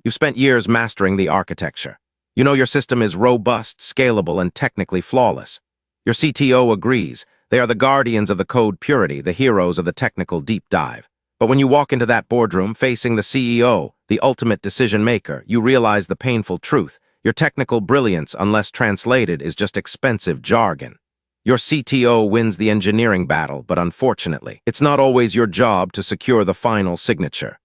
You've spent years mastering the architecture. You know your system is robust, scalable, and technically flawless. Your CTO agrees. They are the guardians of the code purity, the heroes of the technical deep dive. But when you walk into that boardroom facing the CEO, the ultimate decision maker, you realize the painful truth. Your technical brilliance, unless translated, is just expensive jargon. Your CTO wins the engineering battle, but unfortunately, it's not always your job to secure the final signature.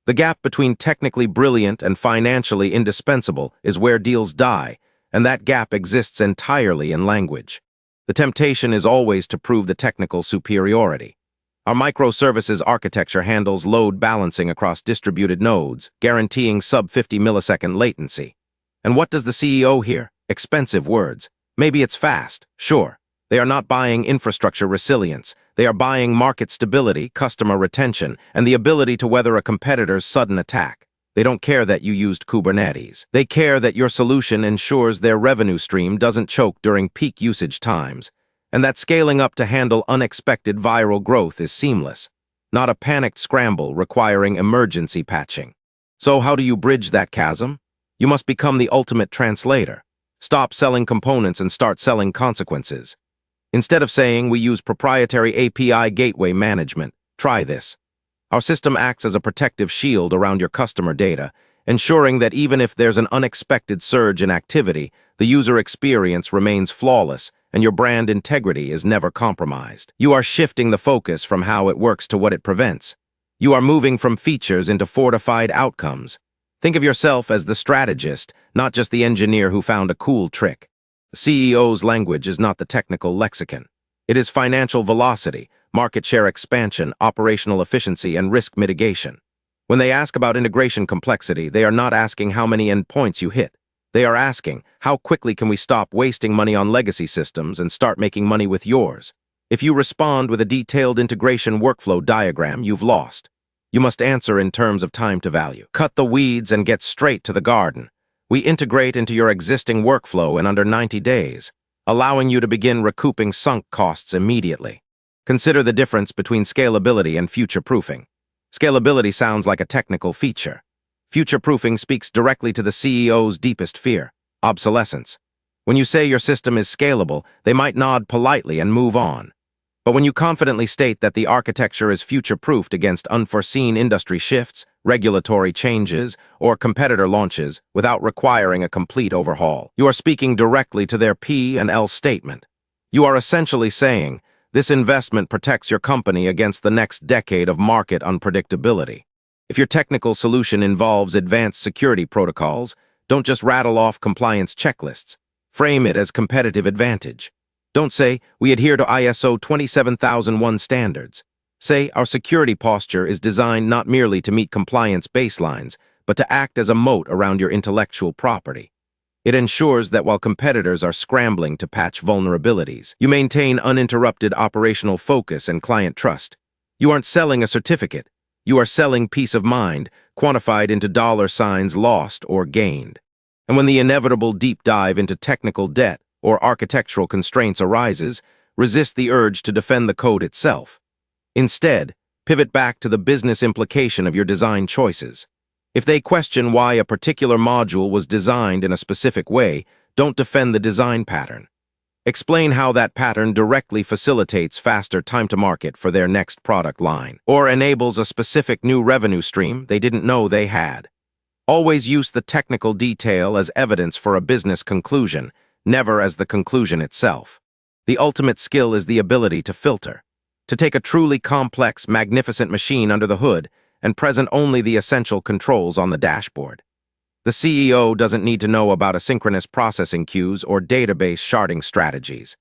The gap between technically brilliant and financially indispensable is where deals die, and that gap exists entirely in language. The temptation is always to prove the technical superiority. Our microservices architecture handles load balancing across distributed nodes, guaranteeing sub-50 millisecond latency. And what does the CEO hear? Expensive words. Maybe it's fast, sure. They are not buying infrastructure resilience. They are buying market stability, customer retention, and the ability to weather a competitor's sudden attack. They don't care that you used Kubernetes. They care that your solution ensures their revenue stream doesn't choke during peak usage times, and that scaling up to handle unexpected viral growth is seamless, not a panicked scramble requiring emergency patching. So how do you bridge that chasm? You must become the ultimate translator. Stop selling components and start selling consequences. Instead of saying we use proprietary API gateway management, try this. Our system acts as a protective shield around your customer data, ensuring that even if there's an unexpected surge in activity, the user experience remains flawless and your brand integrity is never compromised. You are shifting the focus from how it works to what it prevents. You are moving from features into fortified outcomes. Think of yourself as the strategist, not just the engineer who found a cool trick. The CEO's language is not the technical lexicon. It is financial velocity, market share expansion, operational efficiency, and risk mitigation. When they ask about integration complexity, they are not asking how many endpoints you hit. They are asking, how quickly can we stop wasting money on legacy systems and start making money with yours? If you respond with a detailed integration workflow diagram, you've lost. You must answer in terms of time to value. Cut the weeds and get straight to the garden. We integrate into your existing workflow in under 90 days, allowing you to begin recouping sunk costs immediately. Consider the difference between scalability and future-proofing. Scalability sounds like a technical feature. Future-proofing speaks directly to the CEO's deepest fear, obsolescence. When you say your system is scalable, they might nod politely and move on. But when you confidently state that the architecture is future-proofed against unforeseen industry shifts, regulatory changes, or competitor launches without requiring a complete overhaul, you are speaking directly to their P&L statement. You are essentially saying, this investment protects your company against the next decade of market unpredictability. If your technical solution involves advanced security protocols, don't just rattle off compliance checklists. Frame it as competitive advantage. Don't say, we adhere to ISO 27001 standards. Say, our security posture is designed not merely to meet compliance baselines, but to act as a moat around your intellectual property. It ensures that while competitors are scrambling to patch vulnerabilities, you maintain uninterrupted operational focus and client trust. You aren't selling a certificate. You are selling peace of mind, quantified into dollar signs lost or gained. And when the inevitable deep dive into technical debt or architectural constraints arises, resist the urge to defend the code itself. Instead, pivot back to the business implication of your design choices. If they question why a particular module was designed in a specific way, don't defend the design pattern. Explain how that pattern directly facilitates faster time to market for their next product line, or enables a specific new revenue stream they didn't know they had. Always use the technical detail as evidence for a business conclusion, never as the conclusion itself. The ultimate skill is the ability to filter, to take a truly complex, magnificent machine under the hood and present only the essential controls on the dashboard. The CEO doesn't need to know about asynchronous processing queues or database sharding strategies.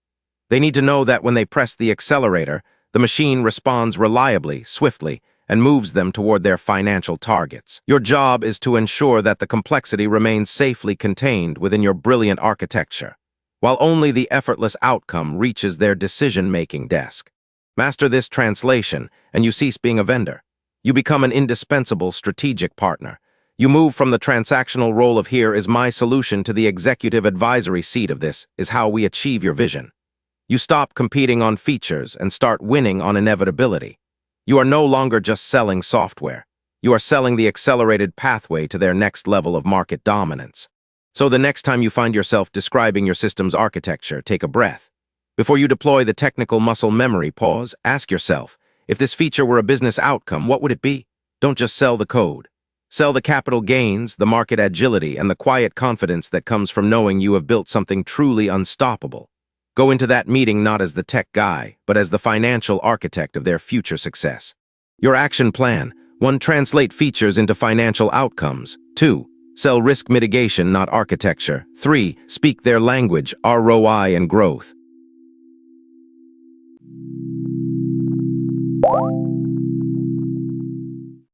They need to know that when they press the accelerator, the machine responds reliably, swiftly, and moves them toward their financial targets. Your job is to ensure that the complexity remains safely contained within your brilliant architecture, while only the effortless outcome reaches their decision-making desk. Master this translation, and you cease being a vendor. You become an indispensable strategic partner. You move from the transactional role of here is my solution to the executive advisory seat of this is how we achieve your vision. You stop competing on features and start winning on inevitability. You are no longer just selling software. You are selling the accelerated pathway to their next level of market dominance. So the next time you find yourself describing your system's architecture, take a breath. Before you deploy the technical muscle memory, pause, ask yourself, if this feature were a business outcome, what would it be? Don't just sell the code. Sell the capital gains, the market agility, and the quiet confidence that comes from knowing you have built something truly unstoppable. Go into that meeting not as the tech guy, but as the financial architect of their future success. Your action plan: 1. Translate features into financial outcomes. 2. Sell risk mitigation, not architecture. 3. Speak their language, ROI and growth.